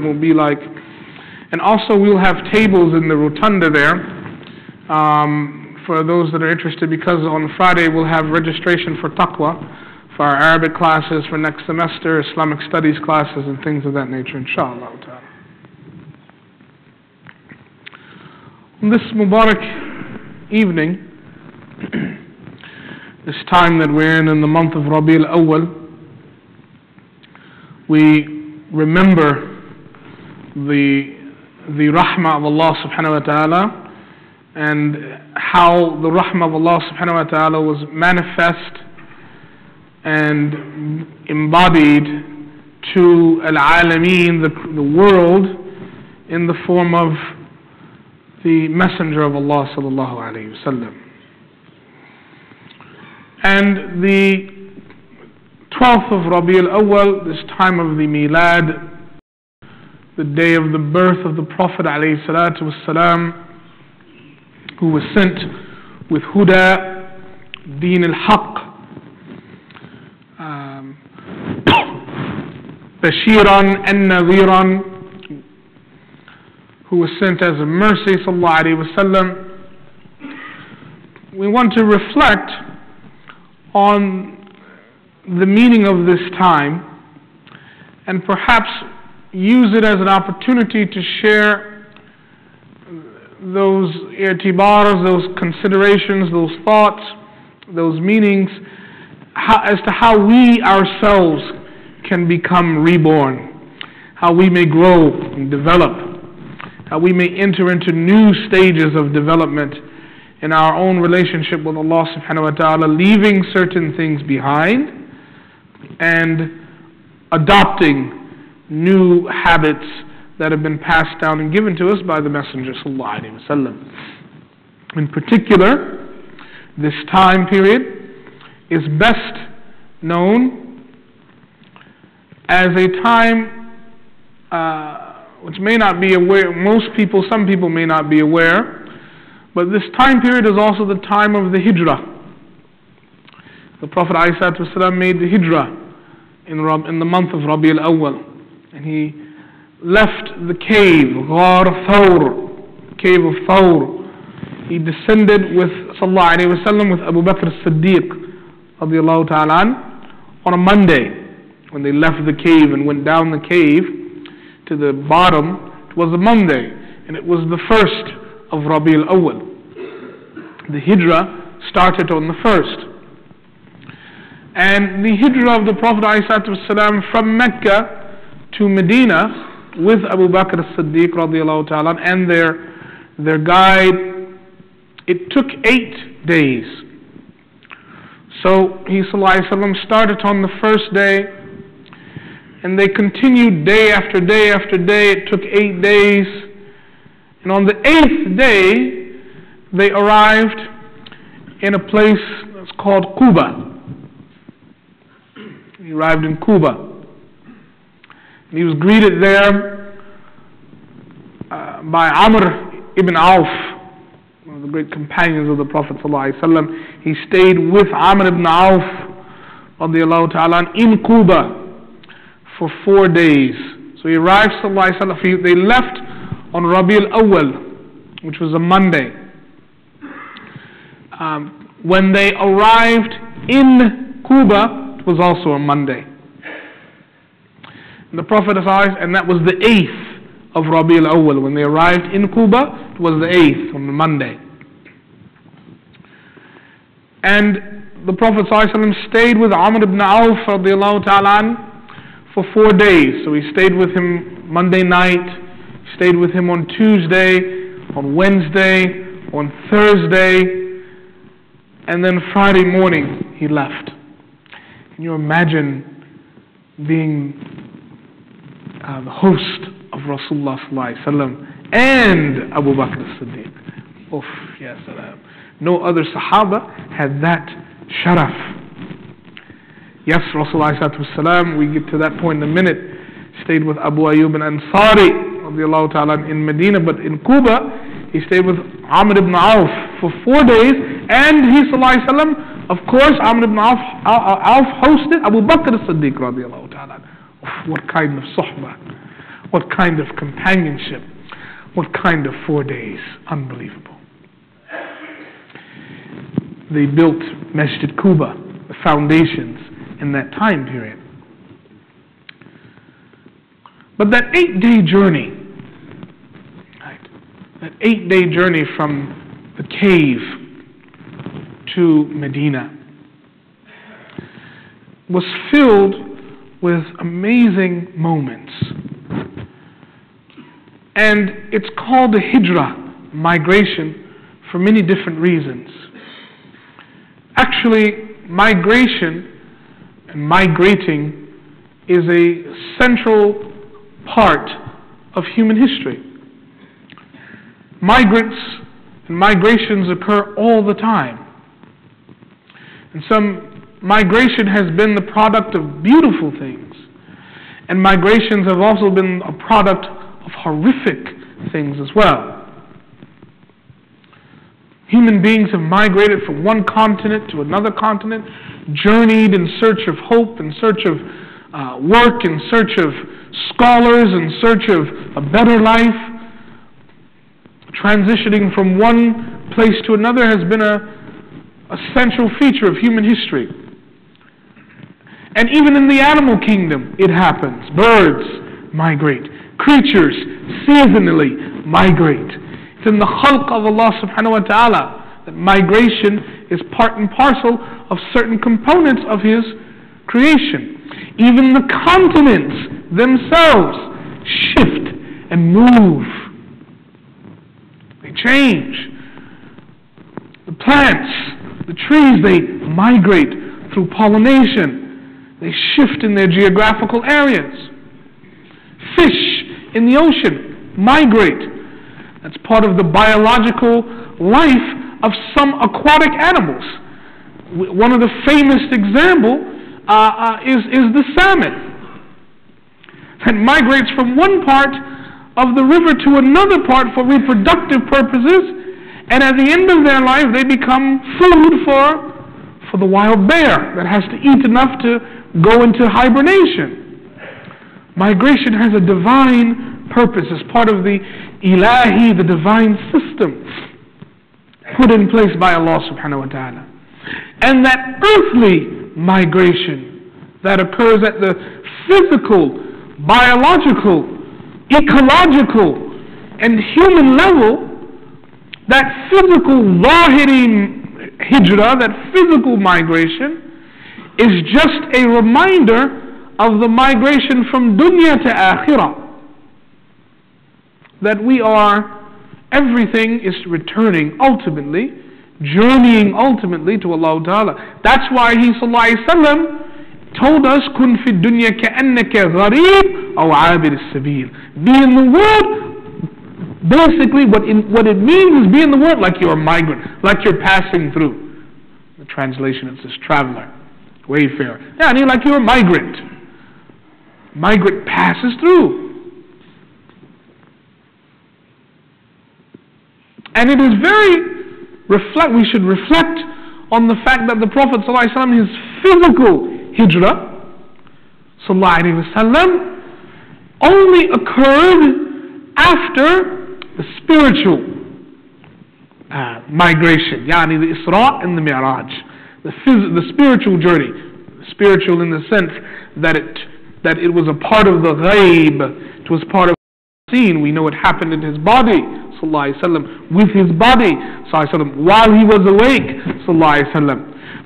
will be like. And also we'll have tables in the rotunda there for those that are interested, because on Friday we'll have registration for taqwa, for our Arabic classes for next semester, Islamic studies classes and things of that nature, inshallah. On this Mubarak evening, this time that we're in the month of Rabi al-Awwal, we remember the rahmah of Allah subhanahu wa ta'ala, and how the rahmah of Allah subhanahu wa ta'ala was manifest and embodied to al-alameen, the world, in the form of the messenger of Allah sallallahu alayhi wa sallam. And the 12th of Rabi al-Awwal, this time of the Milad, the day of the birth of the Prophet alayhi salatu wassalam, who was sent with Huda, Deen al-Haq, Bashiran and Nadhiran, who was sent as a mercy, sallallahu alayhi wasallam. We want to reflect on the meaning of this time, and perhaps use it as an opportunity to share those i'tibars, those considerations, those thoughts, those meanings, as to how we ourselves can become reborn, how we may grow and develop, how we may enter into new stages of development in our own relationship with Allah subhanahu wa ta'ala, leaving certain things behind and adopting new habits that have been passed down and given to us by the Messenger sallallahu alaihi wasallam. In particular, this time period is best known as a time which may not be aware, some people may not be aware, but this time period is also the time of the Hijra. The Prophet ﷺ made the Hijra in the month of Rabi al-Awwal, and he left the cave, Ghar Thawr, cave of Thawr. He descended with sallallahu alayhi wasallam with Abu Bakr as-Siddiq radiyallahu ta'ala on a Monday. When they left the cave and went down the cave to the bottom, it was a Monday, and it was the first of Rabi al-Awwal. The Hijra started on the first. And the Hijra of the Prophet ﷺ from Mecca to Medina with Abu Bakr as-Siddiq radiyallahu ta'ala and their guide, it took 8 days. So he sallallahu alayhi wa sallam started on the first day, and they continued day after day after day. It took 8 days, and on the 8th day they arrived in a place that's called Quba. He arrived in Quba. He was greeted there by Amr ibn Auf, one of the great companions of the Prophet ﷺ. He stayed with Amr ibn Auf radiallahu ta'ala in Quba for 4 days. So he arrived, ﷺ, they left on Rabi al-Awwal, which was a Monday. When they arrived in Quba, it was also a Monday. The Prophet ﷺ, and that was the 8th of Rabi al-Awwal. When they arrived in Quba, it was the 8th on the Monday. And the Prophet ﷺ stayed with Amr ibn Auf radiallahu ta'ala for 4 days. So he stayed with him Monday night, stayed with him on Tuesday, on Wednesday, on Thursday, and then Friday morning he left. Can you imagine being the host of Rasulullah sallallahu alaihi wasallam and Abu Bakr as-Siddiq? Oof, yes, no other Sahaba had that sharaf. Yes, Rasulullah sallallahu alaihi wasallam, we get to that point in a minute, stayed with Abu Ayyub al-Ansari radiallahu ta'ala in Medina, but in Quba he stayed with Amr ibn Auf for 4 days, and he sallallahu alaihi wasallam, of course, Amr ibn Auf hosted Abu Bakr as-Siddiq radiallahu ta'ala. What kind of suhbah, What kind of companionship? What kind of 4 days? Unbelievable. They built Masjid Quba, the foundations in that time period. But that 8-day journey, right, that 8-day journey from the cave to Medina was filled with amazing moments. And it's called the Hijra, migration, for many different reasons. Actually, migration and migrating is a central part of human history. Migrants and migrations occur all the time. And some migration has been the product of beautiful things. And migrations have also been a product of horrific things as well. Human beings have migrated from one continent to another continent, journeyed in search of hope, in search of work, in search of scholars, in search of a better life. Transitioning from one place to another has been a central feature of human history. And even in the animal kingdom, it happens. Birds migrate. Creatures seasonally migrate. It's in the khalq of Allah subhanahu wa ta'ala that migration is part and parcel of certain components of His creation. Even the continents themselves shift and move. They change. The plants, the trees, they migrate through pollination. They shift in their geographical areas. Fish in the ocean migrate. That's part of the biological life of some aquatic animals. One of the famous examples is the salmon. That migrates from one part of the river to another part for reproductive purposes, and at the end of their life they become food for the wild bear that has to eat enough to go into hibernation. Migration has a divine purpose as part of the ilahi, the divine system put in place by Allah subhanahu wa ta'ala. And that earthly migration that occurs at the physical, biological, ecological, and human level, that physical zahiri hijra, that physical migration, is just a reminder of the migration from dunya to akhirah. That we are, everything is returning ultimately, journeying ultimately to Allah Ta'ala. That's why He sallallahu alayhi wa sallam told us, "Kun fi dunya ka'annaka gharib aw 'abir as-sabil." Be in the world, basically what it means is be in the world like you're a migrant, like you're passing through. The translation is this traveler, wayfarer. Yeah, I mean like you're a migrant. Migrant passes through. And it is we should reflect on the fact that the Prophet ﷺ, his physical hijrah, ﷺ, only occurred after the spiritual migration, yani the Isra and the Mi'raj, the spiritual journey, spiritual in the sense that it was a part of the ghaib, it was part of the scene. We know it happened in his body, sallallahu alaihi wasallam, with his body, sallallahu alaihi wasallam, while he was awake, sallallahu alaihi wasallam.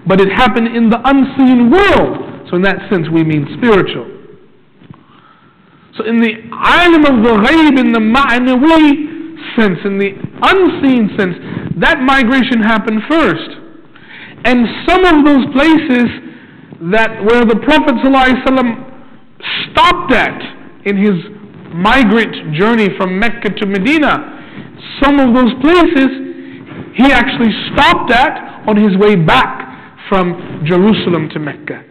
But it happened in the unseen world. So in that sense we mean spiritual. So in the alim of the ghaib, in the ma'nawi sense, in the unseen sense, that migration happened first. And some of those places where the Prophet ﷺ stopped at in his migrant journey from Mecca to Medina, some of those places he actually stopped at on his way back from Jerusalem to Mecca.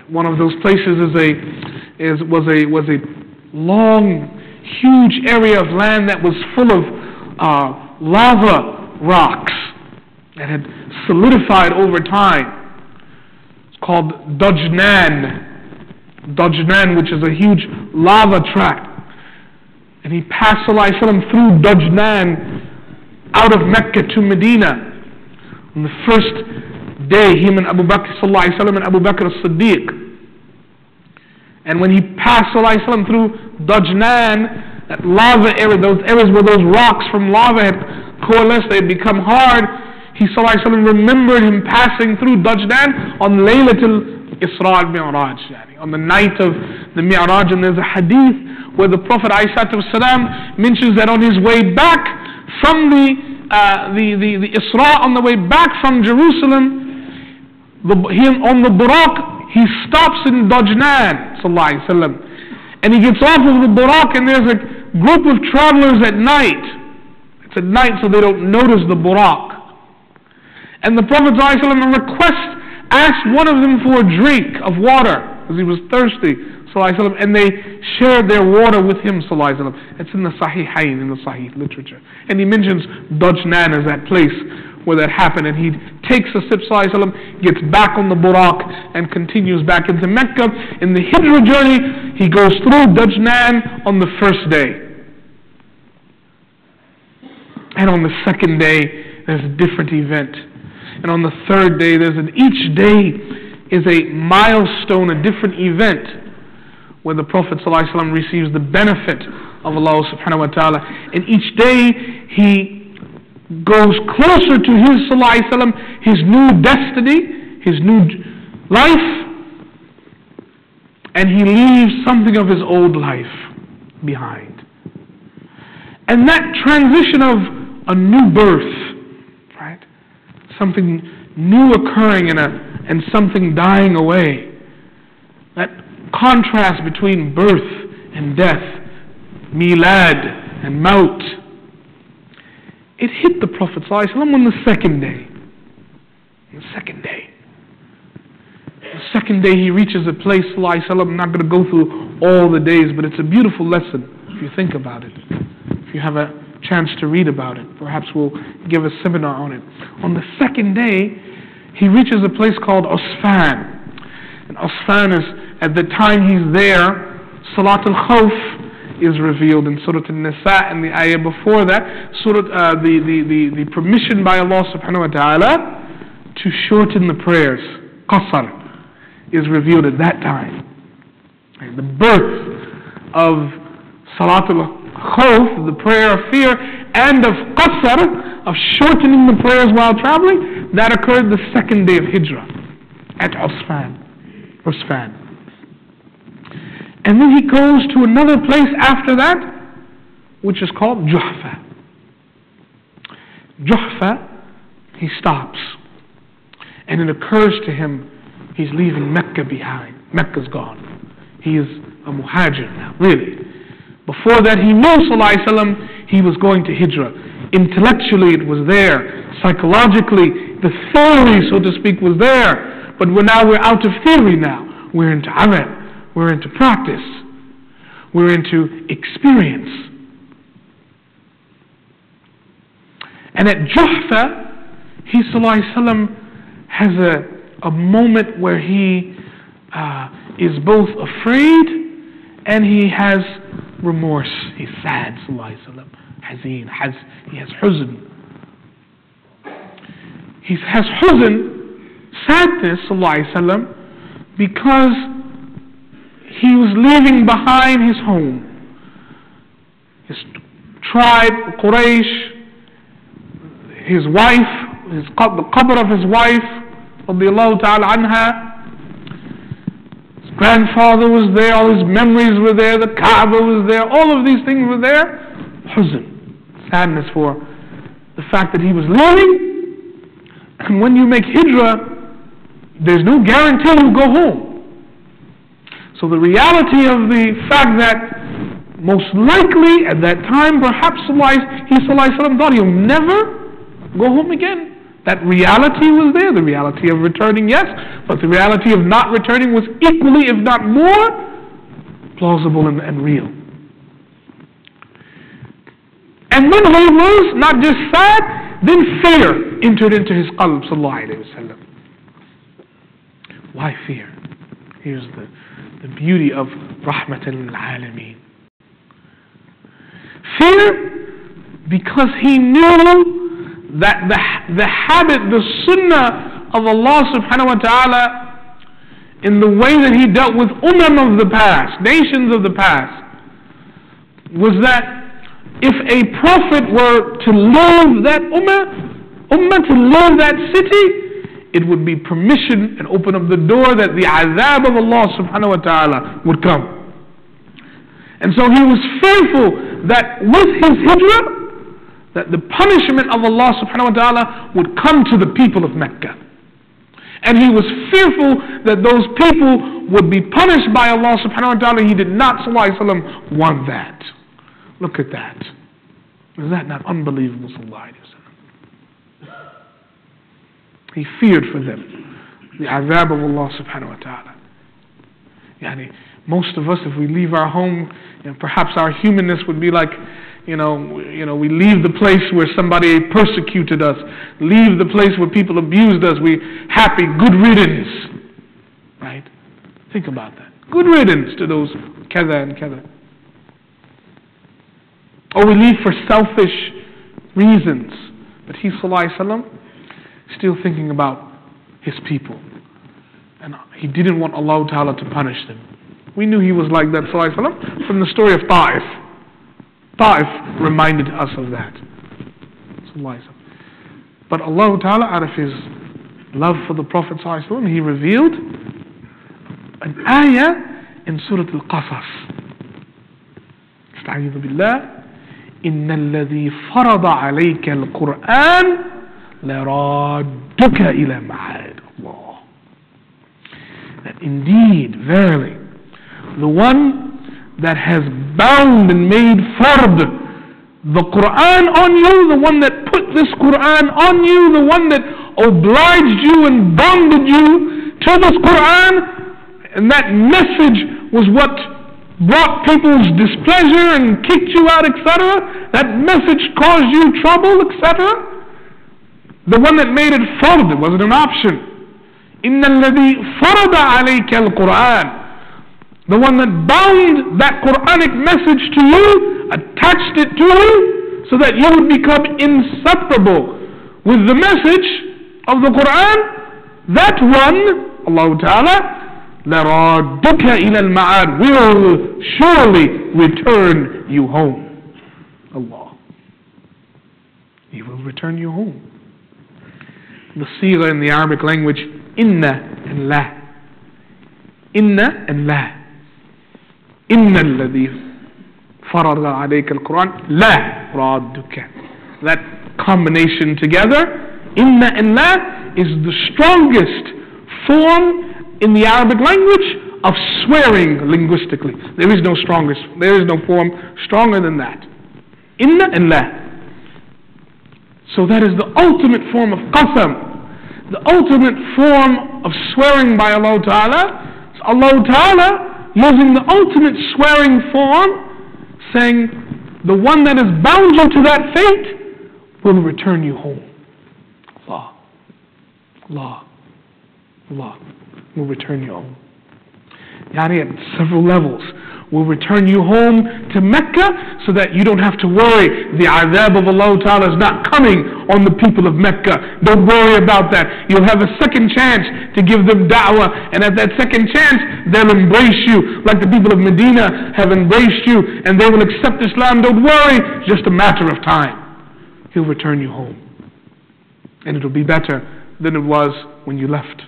One of those places was a long, huge area of land that was full of lava rocks that had solidified over time. It's called Dajnan. Dajnan, which is a huge lava tract. And he passed ﷺ through Dajnan out of Mecca to Medina. On the first day, him and Abu Bakr ﷺ and Abu Bakr as-Siddiq. And when he passed ﷺ through Dajnan, that lava area, those areas where those rocks from lava had coalesced, they had become hard, he ﷺ remembered him passing through Dajnan on Laylatul Isra al-Mi'raj, on the night of the Mi'raj. And there's a hadith where the Prophet ﷺ mentions that on his way back from the Isra, on the way back from Jerusalem, on the Buraq, he stops in Dajnan, and he gets off of the Buraq, and there's a group of travelers at night. It's at night, so they don't notice the Buraq. And the Prophet ﷺ asked one of them for a drink of water, because he was thirsty, and they shared their water with him. It's in the Sahihain, in the Sahih literature. And he mentions Dajnan as that place where that happened. And he takes a sip, gets back on the Buraq, and continues back into Mecca. In the Hijra journey, he goes through Dajnan on the first day. And on the second day, there's a different event. And on the third day, each day is a milestone, a different event, where the Prophet ﷺ receives the benefit of Allah subhanahu wa ta'ala. And each day he goes closer to his ﷺ, his new destiny, his new life, and he leaves something of his old life behind. And that transition of a new birth, right? Something new occurring and something dying away. That contrast between birth and death, milad and maut, it hit the Prophet ﷺ on the second day. The second day he reaches a place, I'm not going to go through all the days, but it's a beautiful lesson if you think about it. If you have a chance to read about it, perhaps we'll give a seminar on it. On the second day, he reaches a place called Usfan. And Usfan is, at the time he's there, Salat al-Khawf is revealed in Surah An-Nisa, and the ayah before that, the permission by Allah subhanahu wa ta'ala to shorten the prayers, qasr, is revealed at that time. And the birth of Salat al-Khawf, the prayer of fear, and of qasr, of shortening the prayers while traveling, that occurred the second day of Hijrah at Usfan. And then he goes to another place after that, which is called Juhfa. Juhfa, he stops. And it occurs to him, he's leaving Mecca behind. Mecca's gone. He is a muhajir now, really. Before that, he knew ﷺ, he was going to Hijrah. Intellectually, it was there. Psychologically, the theory, so to speak, was there. But we're out of theory now. We're into amal. We're into practice. We're into experience. And at Juhfa, he ﷺ has a moment where he is both afraid and he has remorse. He's sad, ﷺ. Hazeen. He has huzn. He has huzn, sadness, ﷺ, because he was leaving behind his home, his tribe, Quraysh, his wife, the qabr of his wife, radiyallahu ta'ala anha. His grandfather was there, all his memories were there, the Kaaba was there, all of these things were there. Huzn, sadness for the fact that he was leaving. And when you make hijrah, there's no guarantee you'll go home. So the reality of the fact that most likely at that time, perhaps he thought he'll never go home again. That reality was there, the reality of returning, yes, but the reality of not returning was equally, if not more, plausible and real. And when he was not just sad, then fear entered into his qalb, sallallahu alayhi wa sallam. Why fear? Here's the beauty of Rahmatan lil Alameen. Fear, because he knew that the habit, the sunnah of Allah subhanahu wa ta'ala, in the way that he dealt with of the past, nations of the past, was that if a prophet were to leave that ummah to leave that city, it would be permission and open up the door that the azab of Allah subhanahu wa ta'ala would come. And so he was fearful that with his hijrah, that the punishment of Allah subhanahu wa ta'ala would come to the people of Mecca. And he was fearful that those people would be punished by Allah subhanahu wa ta'ala. He did not, sallallahu alayhi wa sallam, want that. Look at that. Is that not unbelievable, sallallahu alayhi wa sallam? He feared for them the azab of Allah subhanahu wa ta'ala. Yani, most of us, if we leave our home, and perhaps our humanness would be like, we leave the place where somebody persecuted us, leave the place where people abused us, we happy, good riddance. Right? Think about that. Good riddance to those kaza and kaza. Or we leave for selfish reasons. But he, sallallahu alayhi wa sallam, still thinking about his people. And he didn't want Allah Ta'ala to punish them. We knew he was like that, sallallahu alayhi wa sallam, from the story of Ta'if. Ta'if reminded us of that. But Allah Ta'ala, out of his love for the Prophet sallallahu alayhi wa sallam, he revealed an ayah in Surah Al-Qasas. Astaghidu billah. إِنَّ الَّذِي فَرَضَ عَلَيْكَ الْقُرْآنَ لَرَادُّكَ إِلَى مَعَادٍ. Allah. That indeed, verily, the one that has bound and made fard the Quran on you, the one that put this Quran on you, the one that obliged you and bonded you to this Quran, and that message was what brought people's displeasure and kicked you out, etc. That message caused you trouble, etc. The one that made it fard, it wasn't an option. إِنَّ الَّذِي فَرَضَ عَلَيْكَ الْقُرْآنِ. The one that bound that Quranic message to you, attached it to you, so that you would become inseparable with the message of the Quran, that one, Allah Ta'ala, لَرَادُّكَ إِلَى الْمَعَادِ, will surely return you home. Allah. He will return you home. The sigha in the Arabic language, inna and la. Inna and la. Inna alladhi farada alayka al-Quran, la radduka. That combination together, inna and la, is the strongest form in the Arabic language of swearing linguistically. There is no form stronger than that. Inna and la. So that is the ultimate form of qasam, the ultimate form of swearing by Allah Ta'ala. So Allah Ta'ala, using the ultimate swearing form, saying, the one that has bound you to that fate will return you home. Allah. Allah. Allah will return you home. Yani at several levels. Will return you home to Mecca so that you don't have to worry. The azab of Allah Ta'ala is not coming on the people of Mecca. Don't worry about that. You'll have a second chance to give them da'wah, and at that second chance they'll embrace you like the people of Medina have embraced you, and they will accept Islam. Don't worry, it's just a matter of time. He'll return you home, and it'll be better than it was when you left.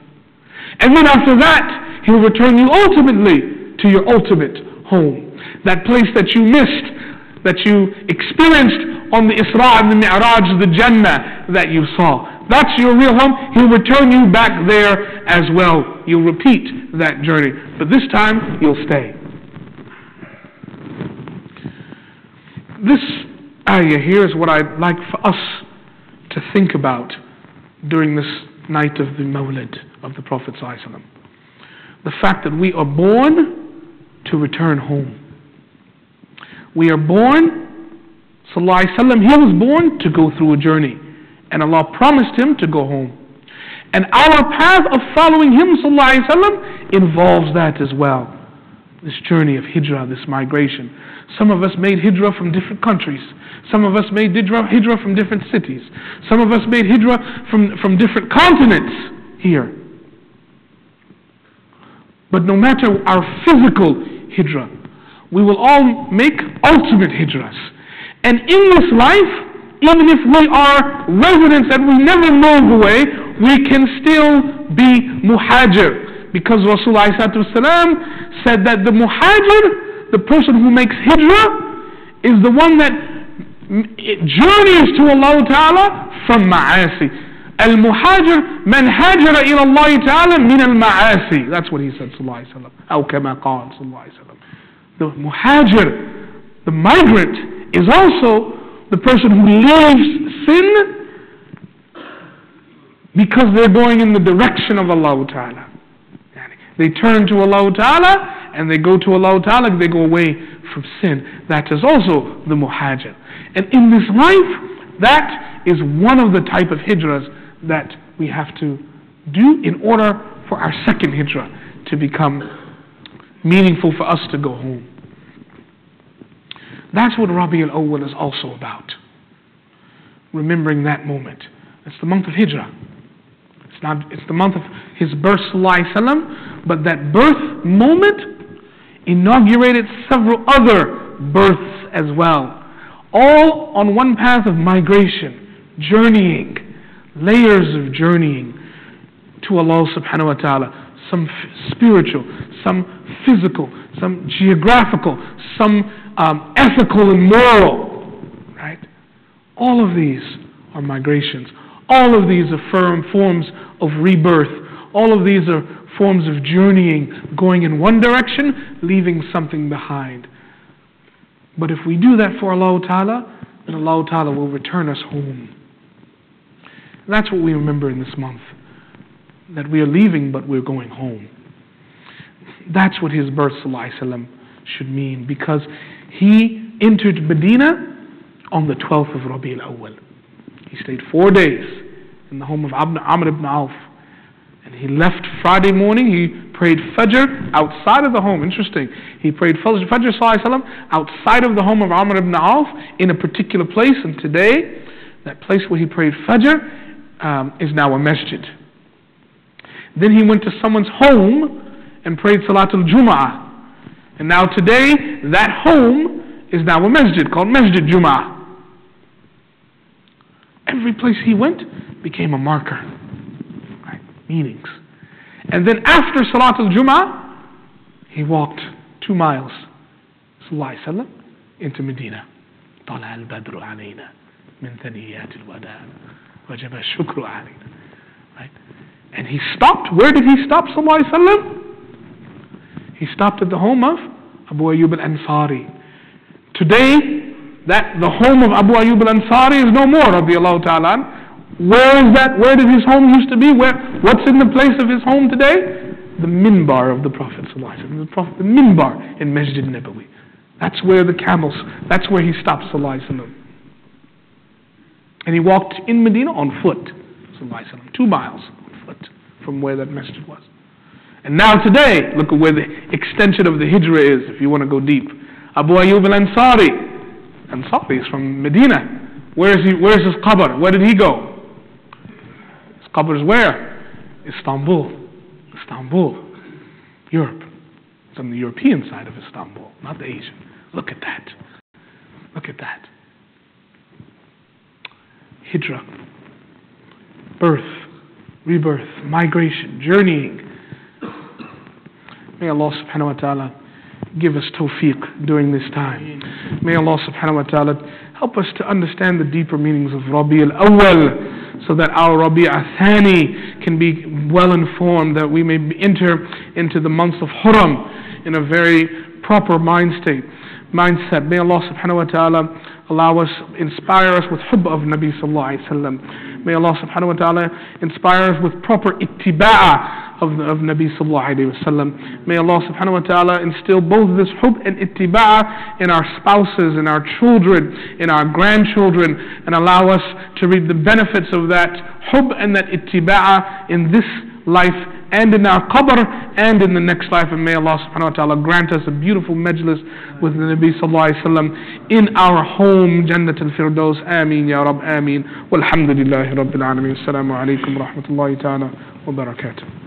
And then after that, He'll return you ultimately to your ultimate home. That place that you missed, that you experienced on the Isra and the Mi'raj, the Jannah that you saw. That's your real home. He'll return you back there as well. You'll repeat that journey. But this time, you'll stay. This ayah here is what I'd like for us to think about during this night of the Mawlid of the Prophet ﷺ. The fact that we are born to return home. We are born, sallallahu alaihi wasallam, he was born to go through a journey, and Allah promised him to go home. And our path of following him sallallahu alaihi wasallam involves that as well. This journey of hijrah, this migration. Some of us made hijrah from different countries. Some of us made hijrah from different cities. Some of us made hijrah from different continents here. But no matter our physical hijrah, we will all make ultimate hijrahs. And in this life, even if we are residents and we never move away, we can still be muhajir. Because Rasulullah ﷺ said that the muhajir, the person who makes hijrah, is the one that journeys to Allah Ta'ala from ma'asi. Al-muhajir man hajara ila Allah Ta'ala min al-ma'asi. That's what he said, sallallahu alayhi wa sallam. Aw kama qala, sallallahu alayhi wa sallam. The muhajir, the migrant, is also the person who leaves sin because they're going in the direction of Allah Ta'ala. They turn to Allah Ta'ala and they go to Allah Ta'ala, they go away from sin. That is also the muhajir. And in this life, that is one of the type of hijrahs that we have to do in order for our second hijrah to become meaningful for us to go home. That's what Rabi al-Awwal is also about. Remembering that moment. It's the month of hijrah. It's the month of his birth, sallallahu alaihi wasallam, but that birth moment inaugurated several other births as well. All on one path of migration, journeying, layers of journeying to Allah subhanahu wa ta'ala. Some spiritual, some physical, some geographical, some ethical and moral. Right? All of these are migrations. All of these are forms of rebirth. All of these are forms of journeying, going in one direction, leaving something behind. But if we do that for Allah Ta'ala, then Allah Ta'ala will return us home. That's what we remember in this month. That we are leaving, but we're going home. That's what his birth, sallallahu alaihi wasallam, should mean. Because he entered Medina on the 12th of Rabi al-Awwal. He stayed 4 days in the home of Amr ibn Auf. And he left Friday morning. He prayed Fajr outside of the home. Interesting. He prayed Fajr sallallahu alaihi wasallam outside of the home of Amr ibn Auf in a particular place. And today, that place where he prayed Fajr is now a masjid. Then he went to someone's home and prayed Salatul Jum'ah. And now today, that home is now a masjid called Masjid Jum'ah. Every place he went became a marker. Right? Meanings. And then after Salatul Jum'ah, he walked 2 miles, sallallahu alaihi wasallam, into Medina. طلع البدر علينا من ثنيات الوداع وجب الشكر علينا. Right? And he stopped. Where did he stop, sallallahu alaihi wasallam? He stopped at the home of Abu Ayyub al-Ansari. Today, the home of Abu Ayyub al-Ansari is no more, radiyallahu ta'ala. Where is that? Where did his home used to be? What's in the place of his home today? The minbar of the Prophet sallallahu alaihi wasallam. The minbar in Masjid Nabawi. That's where the camels, that's where he stopped, sallallahu alaihi wasallam. And he walked in Medina on foot, sallallahu alaihi wasallam, 2 miles on foot from where that masjid was. And now today, look at where the extension of the hijrah is, if you want to go deep. Abu Ayyub al-Ansari. Ansari is from Medina. Where's his qabr? Where did he go? His qabr is where? Istanbul. Europe. It's on the European side of Istanbul, not the Asian. Look at that. Hijrah. Birth, rebirth, migration, journeying. May Allah subhanahu wa ta'ala give us tawfiq during this time. May Allah subhanahu wa ta'ala help us to understand the deeper meanings of Rabi al-Awwal, so that our Rabi al-Thani can be well informed, that we may enter into the months of Huram in a very proper mindset. May Allah subhanahu wa ta'ala allow us, inspire us with hubb of Nabi sallallahu alayhi wa sallam. May Allah subhanahu wa ta'ala inspire us with proper ittiba'a of Nabi sallallahu alayhi wa sallam. May Allah subhanahu wa ta'ala instill both this hubb and ittiba'a in our spouses, in our children, in our grandchildren, and allow us to reap the benefits of that hubb and that ittiba'a in this life and in our qabr and in the next life. And may Allah subhanahu wa ta'ala grant us a beautiful majlis with the Nabi sallallahu alayhi wa sallam in our home, Jannat al-Firdaus. Ameen ya Rab, ameen. Walhamdulillahi Rabbil Alameen. Assalamu alaikum wa rahmatullahi ta'ala wa barakatuh.